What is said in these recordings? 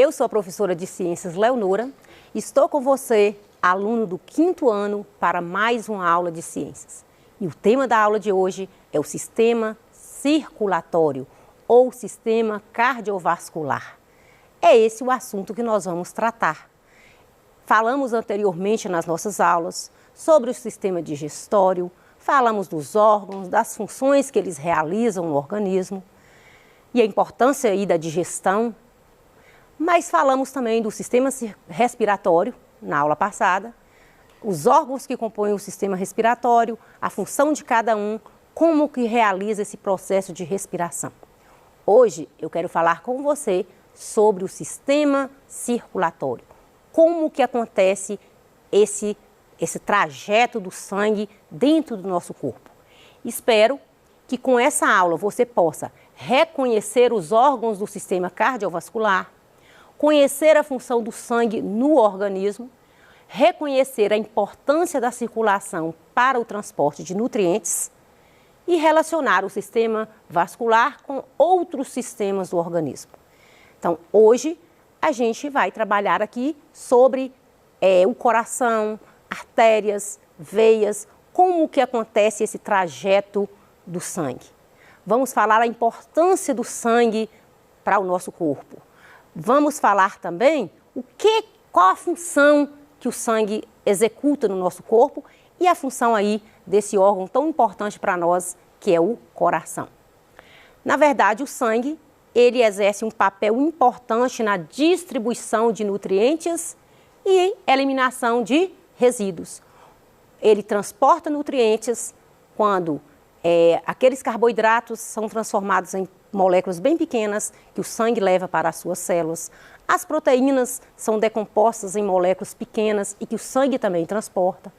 Eu sou a professora de Ciências Leonora. Estou com você, aluno do 5º ano, para mais uma aula de ciências. E o tema da aula de hoje é o sistema circulatório ou sistema cardiovascular. É esse o assunto que nós vamos tratar. Falamos anteriormente nas nossas aulas sobre o sistema digestório, falamos dos órgãos, das funções que eles realizam no organismo e a importância aí da digestão, mas falamos também do sistema respiratório na aula passada, os órgãos que compõem o sistema respiratório, a função de cada um, como que realiza esse processo de respiração. Hoje eu quero falar com você sobre o sistema circulatório, como que acontece esse trajeto do sangue dentro do nosso corpo. Espero que com essa aula você possa reconhecer os órgãos do sistema cardiovascular, conhecer a função do sangue no organismo, reconhecer a importância da circulação para o transporte de nutrientes e relacionar o sistema vascular com outros sistemas do organismo. Então, hoje a gente vai trabalhar aqui sobre o coração, artérias, veias, como que acontece esse trajeto do sangue. Vamos falar a importância do sangue para o nosso corpo. Vamos falar também qual a função que o sangue executa no nosso corpo e a função aí desse órgão tão importante para nós, que é o coração. Na verdade, o sangue, ele exerce um papel importante na distribuição de nutrientes e eliminação de resíduos. Ele transporta nutrientes quando aqueles carboidratos são transformados em moléculas bem pequenas que o sangue leva para as suas células. As proteínas são decompostas em moléculas pequenas e que o sangue também transporta.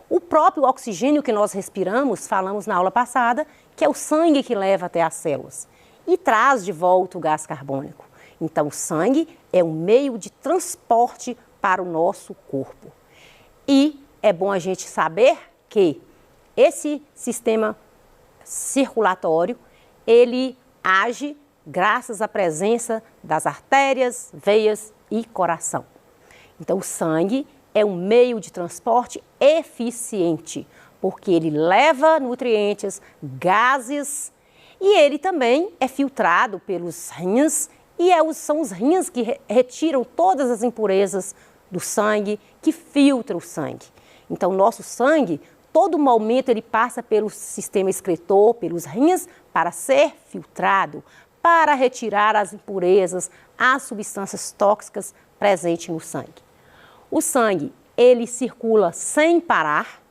O próprio oxigênio que nós respiramos, falamos na aula passada, que é o sangue que leva até as células e traz de volta o gás carbônico. Então, o sangue é um meio de transporte para o nosso corpo. E é bom a gente saber que esse sistema circulatório, ele age graças à presença das artérias, veias e coração. Então, o sangue é um meio de transporte eficiente, porque ele leva nutrientes, gases, e ele também é filtrado pelos rins, e são os rins que retiram todas as impurezas do sangue, que filtram o sangue. Então, nosso sangue, todo momento ele passa pelo sistema excretor, pelos rins, para ser filtrado, para retirar as impurezas, as substâncias tóxicas presentes no sangue. O sangue, ele circula sem parar.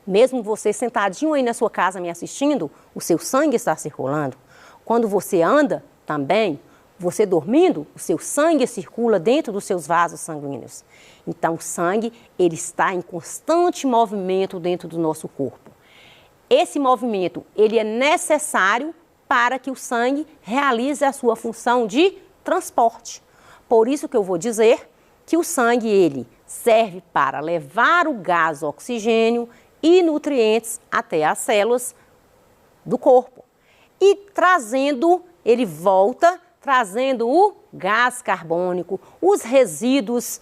Mesmo você sentadinho aí na sua casa me assistindo, o seu sangue está circulando. Quando você anda, também, você dormindo, o seu sangue circula dentro dos seus vasos sanguíneos. Então, o sangue, ele está em constante movimento dentro do nosso corpo. Esse movimento, ele é necessário para que o sangue realize a sua função de transporte. Por isso que eu vou dizer que o sangue, ele serve para levar o gás, o oxigênio e nutrientes até as células do corpo. E ele volta trazendo o gás carbônico, os resíduos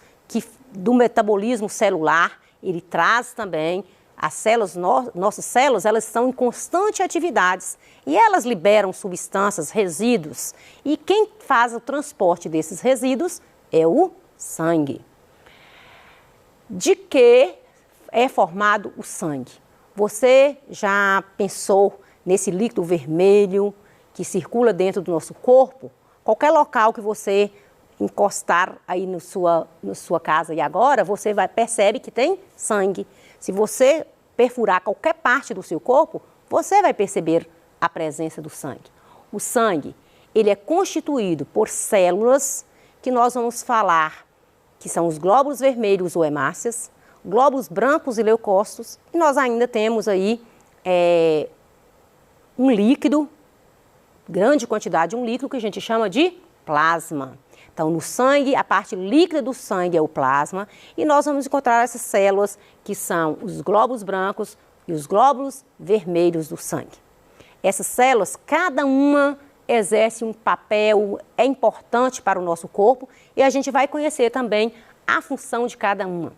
do metabolismo celular, ele traz também. As células, nossas células, elas estão em constante atividades e elas liberam substâncias, resíduos. E quem faz o transporte desses resíduos é o sangue. De que é formado o sangue? Você já pensou nesse líquido vermelho que circula dentro do nosso corpo? Qualquer local que você encostar aí na sua casa e agora, você percebe que tem sangue. Se você perfurar qualquer parte do seu corpo, você vai perceber a presença do sangue. O sangue, ele é constituído por células que nós vamos falar, que são os glóbulos vermelhos ou hemácias, glóbulos brancos e leucócitos, e nós ainda temos aí um líquido, grande quantidade de um líquido que a gente chama de plasma. Então, no sangue, a parte líquida do sangue é o plasma e nós vamos encontrar essas células que são os glóbulos brancos e os glóbulos vermelhos do sangue. Essas células, cada uma exerce um papel, é importante para o nosso corpo e a gente vai conhecer também a função de cada uma.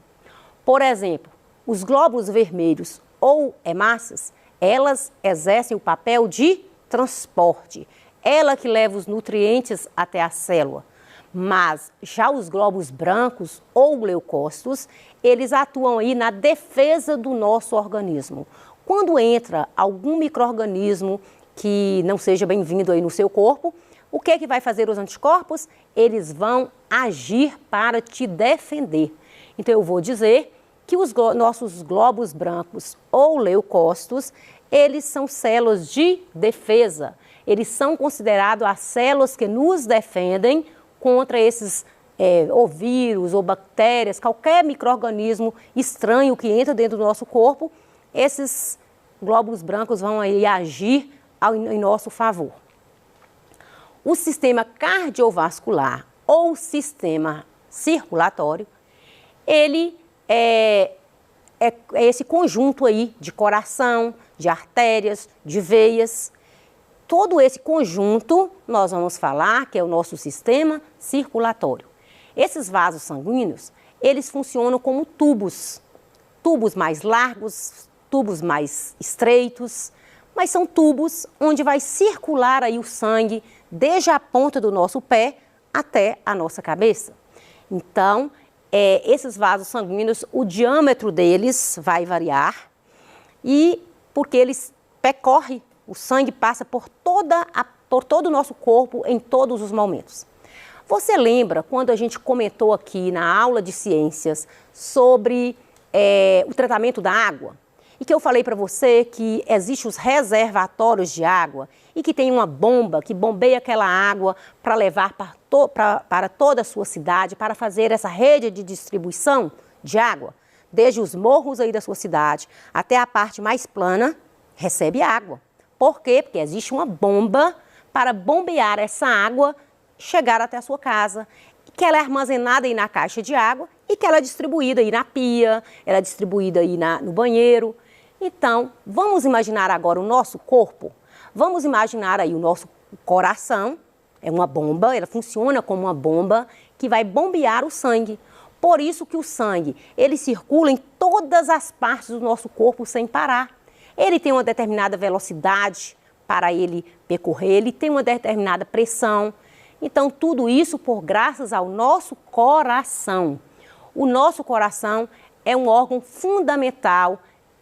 Por exemplo, os glóbulos vermelhos ou hemácias, elas exercem o papel de transporte. Ela que leva os nutrientes até a célula. Mas já os glóbulos brancos ou leucócitos, eles atuam aí na defesa do nosso organismo. Quando entra algum micro-organismo que não seja bem-vindo aí no seu corpo, o que é que vai fazer os anticorpos? Eles vão agir para te defender. Então eu vou dizer que os nossos glóbulos brancos ou leucócitos, eles são células de defesa. Eles são considerados as células que nos defendem contra esses ou vírus ou bactérias, qualquer micro-organismo estranho que entra dentro do nosso corpo, esses glóbulos brancos vão aí agir em nosso favor. O sistema cardiovascular ou sistema circulatório, ele é esse conjunto aí de coração, de artérias, de veias. Todo esse conjunto nós vamos falar que é o nosso sistema circulatório. Esses vasos sanguíneos, eles funcionam como tubos. Tubos mais largos, tubos mais estreitos, mas são tubos onde vai circular aí o sangue desde a ponta do nosso pé até a nossa cabeça. Então, esses vasos sanguíneos, o diâmetro deles vai variar e porque eles percorrem, o sangue passa por todo o nosso corpo em todos os momentos. Você lembra quando a gente comentou aqui na aula de ciências sobre o tratamento da água? E que eu falei para você que existem os reservatórios de água e que tem uma bomba que bombeia aquela água para levar para toda a sua cidade, para fazer essa rede de distribuição de água, desde os morros aí da sua cidade até a parte mais plana, recebe água. Por quê? Porque existe uma bomba para bombear essa água chegar até a sua casa, que ela é armazenada aí na caixa de água e que ela é distribuída aí na pia, ela é distribuída aí no banheiro. Então, vamos imaginar agora o nosso corpo, vamos imaginar aí o nosso coração, é uma bomba, ela funciona como uma bomba que vai bombear o sangue. Por isso que o sangue, ele circula em todas as partes do nosso corpo sem parar. Ele tem uma determinada velocidade para ele percorrer, ele tem uma determinada pressão. Então, tudo isso graças ao nosso coração. O nosso coração é um órgão fundamental,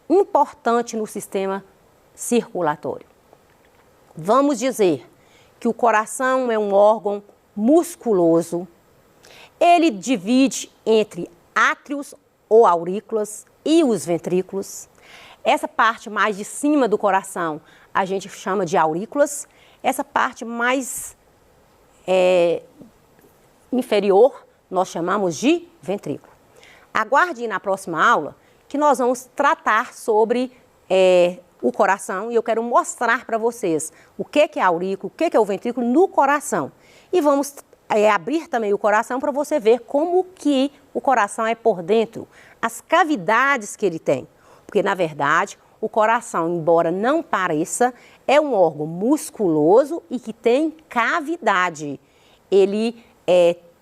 importante no sistema circulatório. Vamos dizer que o coração é um órgão musculoso. Ele divide entre átrios ou aurículas e os ventrículos. Essa parte mais de cima do coração a gente chama de aurículas. Essa parte mais inferior nós chamamos de ventrículo. Aguarde na próxima aula que nós vamos tratar sobre o coração e eu quero mostrar para vocês o que é a aurícula, o que é o ventrículo no coração. E vamos abrir também o coração para você ver como que o coração é por dentro, as cavidades que ele tem. Porque, na verdade, o coração, embora não pareça, é um órgão musculoso e que tem cavidade. Ele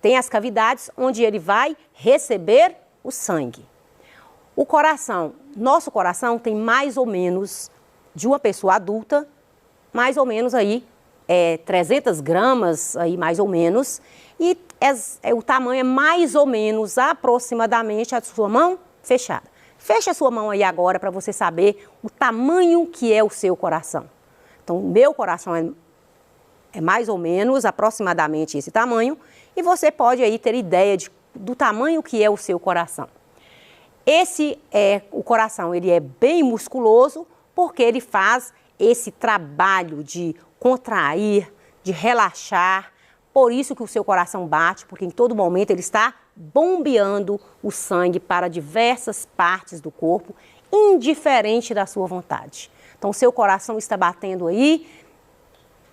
tem as cavidades onde ele vai receber o sangue. O coração, nosso coração tem mais ou menos, de uma pessoa adulta, mais ou menos aí 300 gramas, aí mais ou menos, e o tamanho é mais ou menos, aproximadamente, a sua mão fechada. Feche a sua mão aí agora para você saber o tamanho que é o seu coração. Então, o meu coração é mais ou menos, aproximadamente esse tamanho, e você pode aí ter ideia do tamanho que é o seu coração. O coração, ele é bem musculoso porque ele faz esse trabalho de contrair, de relaxar. Por isso que o seu coração bate, porque em todo momento ele está bombeando o sangue para diversas partes do corpo, indiferente da sua vontade. Então, o seu coração está batendo aí,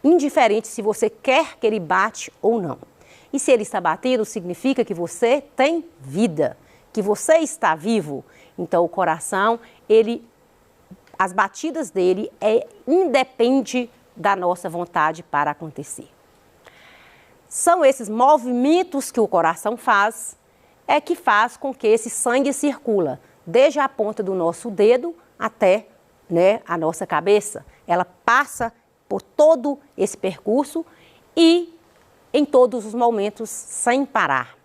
indiferente se você quer que ele bate ou não. E se ele está batendo, significa que você tem vida, que você está vivo. Então, o coração, as batidas dele independe da nossa vontade para acontecer. São esses movimentos que o coração faz, que faz com que esse sangue circula, desde a ponta do nosso dedo até, a nossa cabeça. Ela passa por todo esse percurso e em todos os momentos sem parar.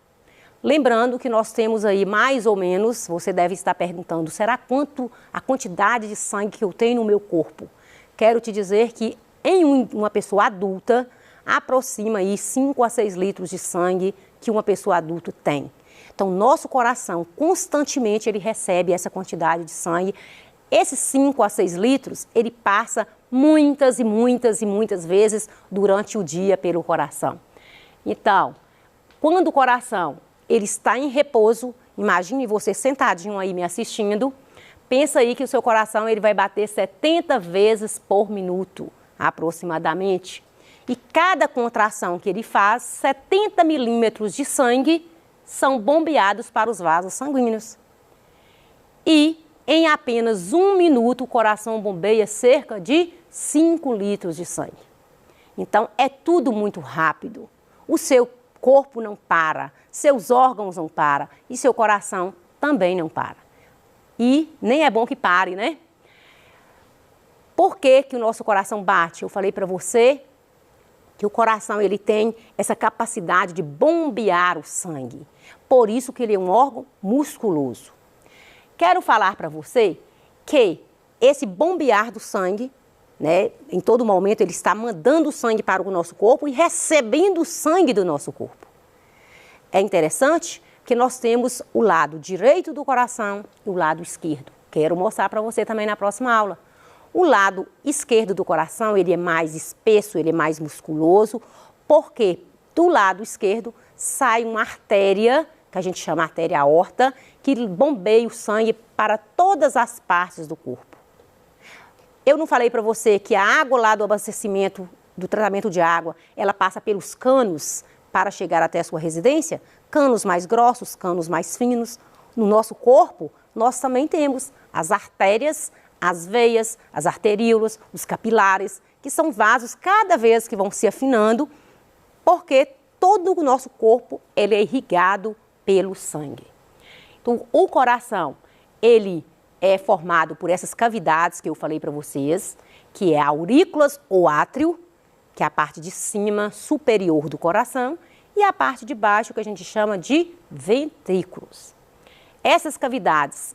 Lembrando que nós temos aí mais ou menos, você deve estar perguntando, será quanto a quantidade de sangue que eu tenho no meu corpo? Quero te dizer que em uma pessoa adulta, aproxima aí 5 a 6 litros de sangue que uma pessoa adulta tem. Então, nosso coração, constantemente, ele recebe essa quantidade de sangue. Esses 5 a 6 litros, ele passa muitas e muitas e muitas vezes durante o dia pelo coração. Então, quando o coração ele está em repouso, imagine você sentadinho aí me assistindo, pensa aí que o seu coração ele vai bater 70 vezes por minuto, aproximadamente. E cada contração que ele faz, 70 milímetros de sangue são bombeados para os vasos sanguíneos. E em apenas 1 minuto o coração bombeia cerca de 5 litros de sangue. Então é tudo muito rápido. O seu corpo não para, seus órgãos não param e seu coração também não para. E nem é bom que pare, né? Por que que o nosso coração bate? Eu falei para você que o coração ele tem essa capacidade de bombear o sangue. Por isso que ele é um órgão musculoso. Quero falar para você que esse bombear do sangue, em todo momento ele está mandando o sangue para o nosso corpo e recebendo o sangue do nosso corpo. É interessante que nós temos o lado direito do coração e o lado esquerdo. Quero mostrar para você também na próxima aula. O lado esquerdo do coração, ele é mais espesso, ele é mais musculoso, porque do lado esquerdo sai uma artéria, que a gente chama artéria aorta, que bombeia o sangue para todas as partes do corpo. Eu não falei para você que a água lá do abastecimento, do tratamento de água, ela passa pelos canos para chegar até a sua residência? Canos mais grossos, canos mais finos. No nosso corpo, nós também temos as artérias, as veias, as arteríolas, os capilares, que são vasos cada vez que vão se afinando, porque todo o nosso corpo ele é irrigado pelo sangue. Então, o coração, ele é formado por essas cavidades que eu falei para vocês, que é a aurículas ou átrio, que é a parte de cima superior do coração, e a parte de baixo que a gente chama de ventrículos. Essas cavidades,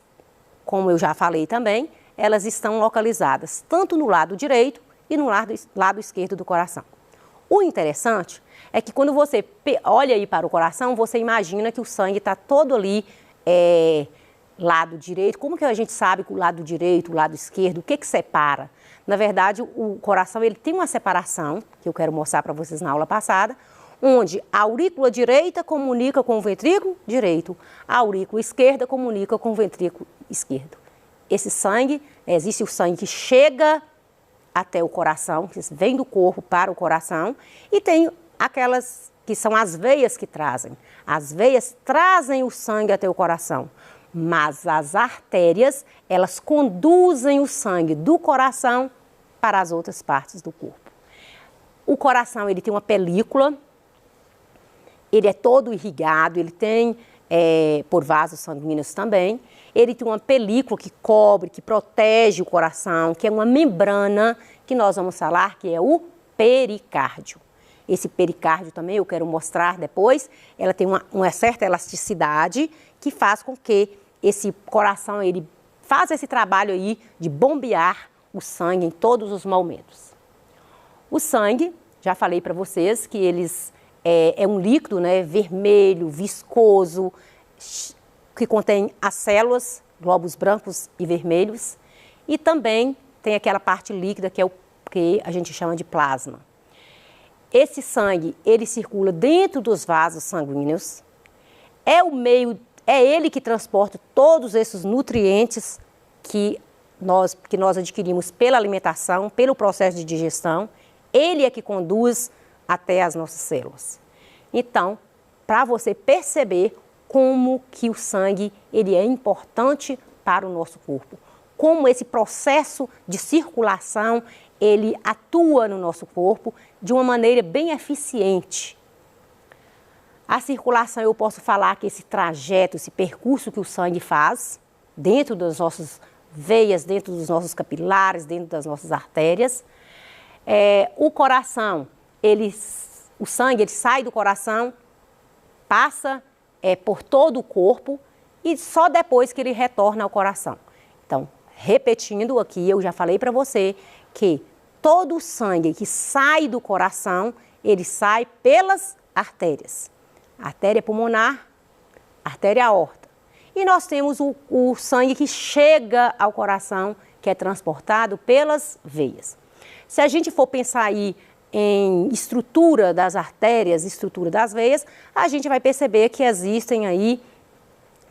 como eu já falei também, elas estão localizadas tanto no lado direito e no lado esquerdo do coração. O interessante é que quando você olha aí para o coração, você imagina que o sangue está todo ali, lado direito. Como que a gente sabe que o lado direito, o lado esquerdo, o que que separa? Na verdade, o coração ele tem uma separação, que eu quero mostrar para vocês na aula passada, onde a aurícula direita comunica com o ventrículo direito, a aurícula esquerda comunica com o ventrículo esquerdo. Esse sangue, existe o sangue que chega até o coração, que vem do corpo para o coração, e tem aquelas que são as veias que trazem. As veias trazem o sangue até o coração, mas as artérias, elas conduzem o sangue do coração para as outras partes do corpo. O coração, ele tem uma película, ele é todo irrigado, ele tem, por vasos sanguíneos também, ele tem uma película que cobre, que protege o coração, que é uma membrana que nós vamos falar que é o pericárdio. Esse pericárdio também eu quero mostrar depois, ela tem uma certa elasticidade que faz com que esse coração, ele faz esse trabalho aí de bombear o sangue em todos os momentos. O sangue, já falei para vocês que eles é um líquido, vermelho, viscoso, que contém as células, glóbulos brancos e vermelhos, e também tem aquela parte líquida que é o que a gente chama de plasma. Esse sangue, ele circula dentro dos vasos sanguíneos, é ele que transporta todos esses nutrientes que nós adquirimos pela alimentação, pelo processo de digestão, ele é que conduz até as nossas células. Então, para você perceber como que o sangue ele é importante para o nosso corpo, como esse processo de circulação ele atua no nosso corpo de uma maneira bem eficiente. A circulação, eu posso falar que esse trajeto, esse percurso que o sangue faz, dentro das nossas veias, dentro dos nossos capilares, dentro das nossas artérias. O coração, o sangue ele sai do coração, passa por todo o corpo e só depois que ele retorna ao coração. Então, repetindo aqui, eu já falei para você que todo o sangue que sai do coração, ele sai pelas artérias. Artéria pulmonar, artéria aorta. E nós temos o sangue que chega ao coração, que é transportado pelas veias. Se a gente for pensar aí em estrutura das artérias, estrutura das veias, a gente vai perceber que existem aí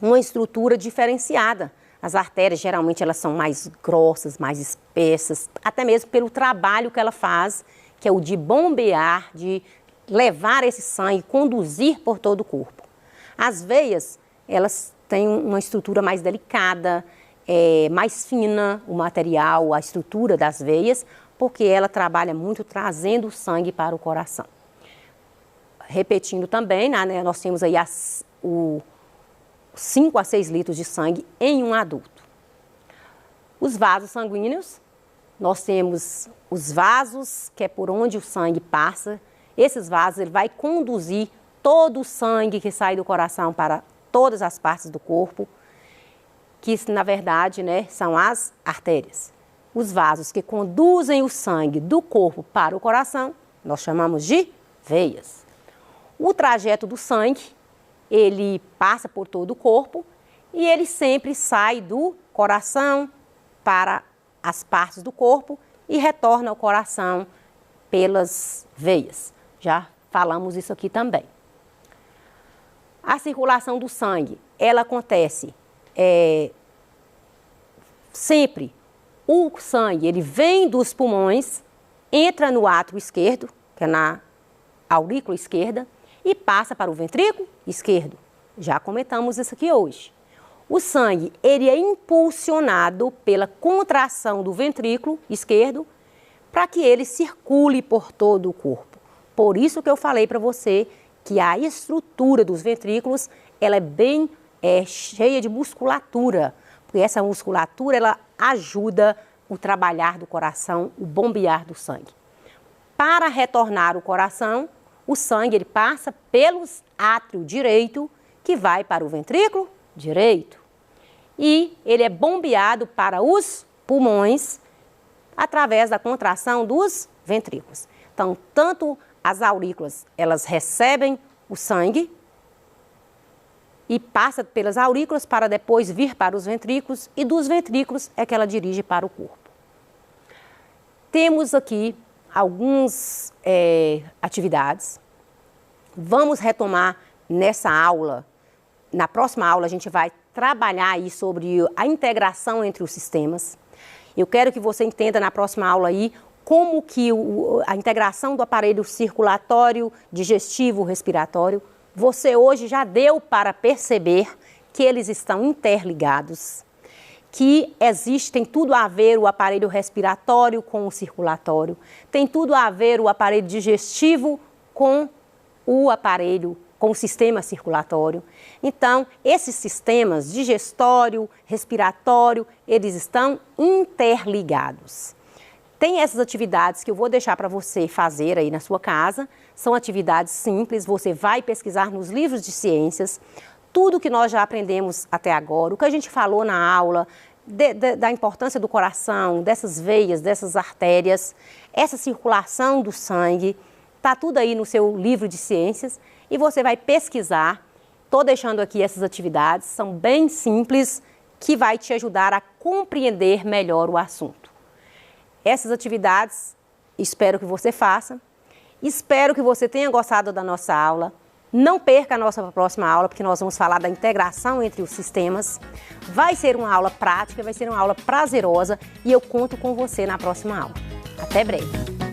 uma estrutura diferenciada. As artérias, geralmente, elas são mais grossas, mais espessas, até mesmo pelo trabalho que ela faz, que é o de bombear, de levar esse sangue, conduzir por todo o corpo. As veias, elas têm uma estrutura mais delicada, mais fina, o material, a estrutura das veias, porque ela trabalha muito trazendo o sangue para o coração. Repetindo também, né, nós temos aí 5 a 6 litros de sangue em um adulto. Os vasos sanguíneos, nós temos os vasos, que é por onde o sangue passa. Esses vasos, ele vai conduzir todo o sangue que sai do coração para todas as partes do corpo, que na verdade, né, são as artérias. Os vasos que conduzem o sangue do corpo para o coração, nós chamamos de veias. O trajeto do sangue, ele passa por todo o corpo e ele sempre sai do coração para as partes do corpo e retorna ao coração pelas veias. Já falamos isso aqui também. A circulação do sangue, ela acontece sempre. O sangue, ele vem dos pulmões, entra no átrio esquerdo, que é na aurícula esquerda, e passa para o ventrículo esquerdo. Já comentamos isso aqui hoje. O sangue, ele é impulsionado pela contração do ventrículo esquerdo para que ele circule por todo o corpo. Por isso que eu falei para você que a estrutura dos ventrículos, ela é bem cheia de musculatura, porque essa musculatura, ela ajuda o trabalhar do coração, o bombear do sangue. Para retornar o coração, o sangue ele passa pelos átrio direito, que vai para o ventrículo direito. E ele é bombeado para os pulmões através da contração dos ventrículos. Então, tanto as aurículas, elas recebem o sangue e passa pelas aurículas para depois vir para os ventrículos, e dos ventrículos é que ela dirige para o corpo. Temos aqui algumas atividades. Vamos retomar nessa aula. Na próxima aula a gente vai trabalhar aí sobre a integração entre os sistemas. Eu quero que você entenda na próxima aula aí como que a integração do aparelho circulatório, digestivo, respiratório, você hoje já deu para perceber que eles estão interligados, que tem tudo a ver o aparelho respiratório com o circulatório, tem tudo a ver o aparelho digestivo com o sistema circulatório. Então, esses sistemas digestório, respiratório, eles estão interligados. Tem essas atividades que eu vou deixar para você fazer aí na sua casa. São atividades simples, você vai pesquisar nos livros de ciências, tudo que nós já aprendemos até agora, o que a gente falou na aula, da importância do coração, dessas veias, dessas artérias, essa circulação do sangue, está tudo aí no seu livro de ciências e você vai pesquisar. Estou deixando aqui essas atividades, são bem simples, que vai te ajudar a compreender melhor o assunto. Essas atividades, espero que você faça. Espero que você tenha gostado da nossa aula. Não perca a nossa próxima aula, porque nós vamos falar da integração entre os sistemas. Vai ser uma aula prática, vai ser uma aula prazerosa e eu conto com você na próxima aula. Até breve!